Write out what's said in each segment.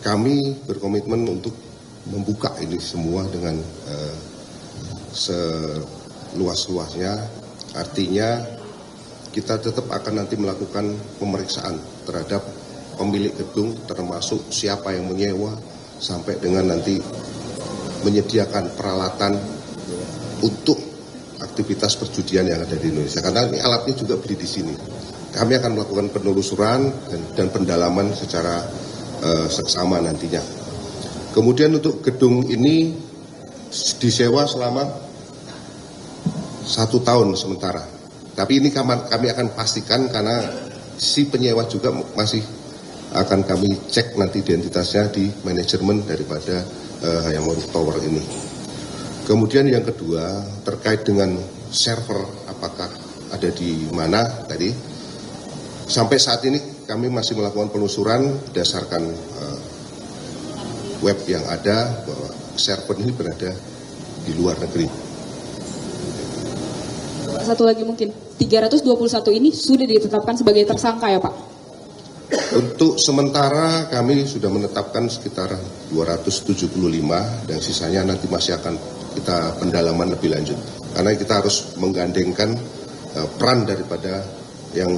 kami berkomitmen untuk membuka ini semua dengan seluas-luasnya. Artinya kita tetap akan nanti melakukan pemeriksaan terhadap pemilik gedung, termasuk siapa yang menyewa, sampai dengan nanti menyediakan peralatan untuk aktivitas perjudian yang ada di Indonesia. Karena ini alatnya juga beli di sini. Kami akan melakukan penelusuran dan pendalaman secara seksama nantinya. Kemudian untuk gedung ini disewa selama 1 tahun sementara. Tapi ini kami akan pastikan karena si penyewa juga masih akan kami cek nanti identitasnya di manajemen daripada Hayam Maruf Tower ini. Kemudian yang kedua terkait dengan server apakah ada di mana tadi. Sampai saat ini kami masih melakukan penelusuran berdasarkan web yang ada bahwa server ini berada di luar negeri. Satu lagi mungkin, 321 ini sudah ditetapkan sebagai tersangka ya Pak? Untuk sementara kami sudah menetapkan sekitar 275 dan sisanya nanti masih akan kita pendalaman lebih lanjut. Karena kita harus menggandengkan peran daripada yang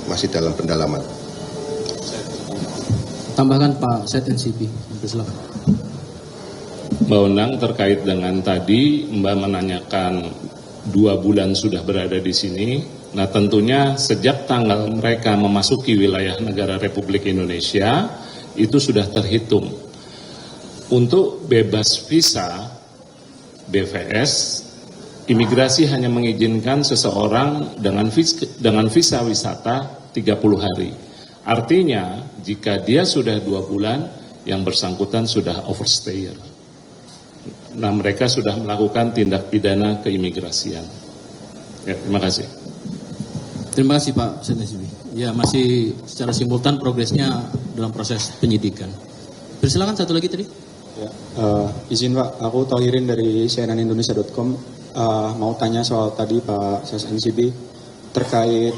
masih dalam pendalaman. Tambahkan Pak Set NCB, silakan. Mbak Undang, terkait dengan tadi Mbak menanyakan 2 bulan sudah berada di sini. Nah tentunya sejak tanggal mereka memasuki wilayah negara Republik Indonesia itu sudah terhitung. Untuk bebas visa BVS, imigrasi hanya mengizinkan seseorang dengan visa wisata 30 hari. Artinya jika dia sudah 2 bulan, yang bersangkutan sudah overstayer. Nah mereka sudah melakukan tindak pidana keimigrasian. Ya, terima kasih. Terima kasih Pak Senesibi. Ya masih secara simultan progresnya dalam proses penyidikan. Persilakan satu lagi tadi. Ya, izin Pak, aku Tohirin dari cnnindonesia.com. Mau tanya soal tadi Pak SNCB terkait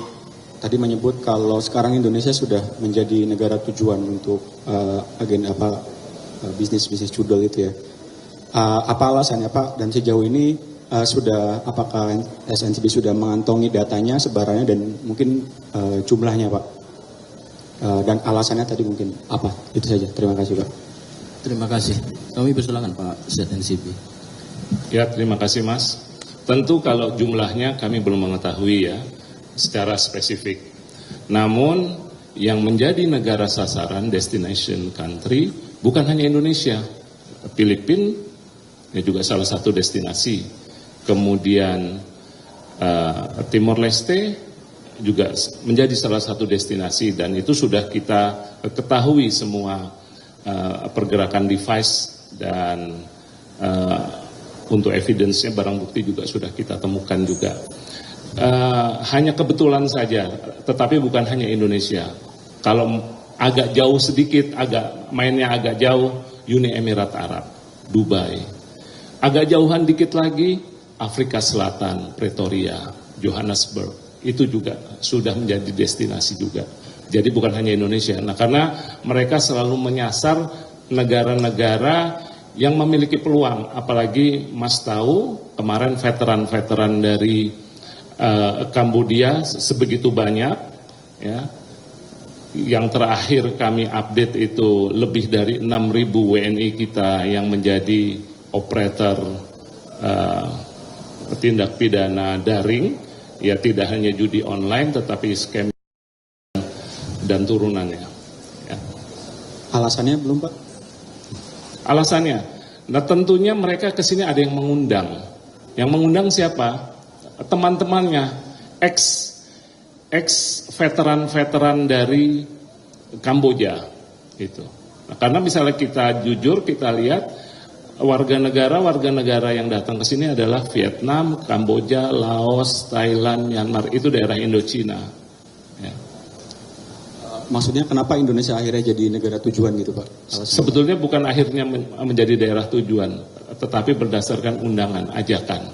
tadi menyebut kalau sekarang Indonesia sudah menjadi negara tujuan untuk agenda bisnis judul itu ya. Apa alasannya Pak, dan sejauh ini apakah SNCB sudah mengantongi datanya, sebarannya, dan mungkin jumlahnya Pak, dan alasannya tadi mungkin apa, itu saja. Terima kasih Pak. Terima kasih. Kami persilakan Pak SNCB. Ya terima kasih Mas. Tentu kalau jumlahnya kami belum mengetahui ya secara spesifik. Namun yang menjadi negara sasaran destination country bukan hanya Indonesia, Filipina ya juga salah satu destinasi. Kemudian Timor Leste juga menjadi salah satu destinasi, dan itu sudah kita ketahui semua pergerakan device, dan untuk evidence-nya barang bukti juga sudah kita temukan juga. Hanya kebetulan saja, tetapi bukan hanya Indonesia. Kalau agak jauh sedikit, mainnya agak jauh, Uni Emirat Arab, Dubai. Agak jauhan dikit lagi, Afrika Selatan, Pretoria, Johannesburg, itu juga sudah menjadi destinasi juga. Jadi bukan hanya Indonesia. Nah karena mereka selalu menyasar negara-negara yang memiliki peluang, apalagi Mas tahu kemarin veteran-veteran dari Kambodia sebegitu banyak, ya. Yang terakhir kami update itu lebih dari 6.000 WNI kita yang menjadi operator tindak pidana daring, ya tidak hanya judi online tetapi scam dan turunannya. Ya. Alasannya belum Pak? Alasannya, nah tentunya mereka kesini ada yang mengundang. Yang mengundang siapa? Teman-temannya, ex veteran-veteran dari Kamboja, itu. Nah, karena misalnya kita jujur, kita lihat warga negara yang datang ke sini adalah Vietnam, Kamboja, Laos, Thailand, Myanmar, itu daerah Indochina. Ya. Maksudnya kenapa Indonesia akhirnya jadi negara tujuan gitu Pak? Sebetulnya bukan akhirnya menjadi daerah tujuan, tetapi berdasarkan undangan, ajakan.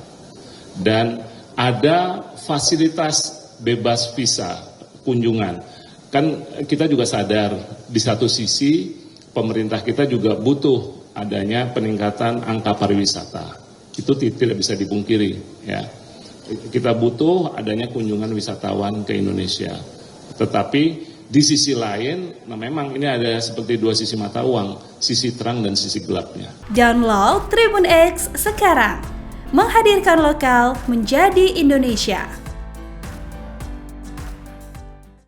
Dan ada fasilitas bebas visa kunjungan. Kan kita juga sadar di satu sisi pemerintah kita juga butuh adanya peningkatan angka pariwisata. Itu tidak bisa dipungkiri, ya. Kita butuh adanya kunjungan wisatawan ke Indonesia. Tetapi di sisi lain, memang ini ada seperti dua sisi mata uang, sisi terang dan sisi gelapnya. Download Tribun X sekarang, menghadirkan lokal menjadi Indonesia.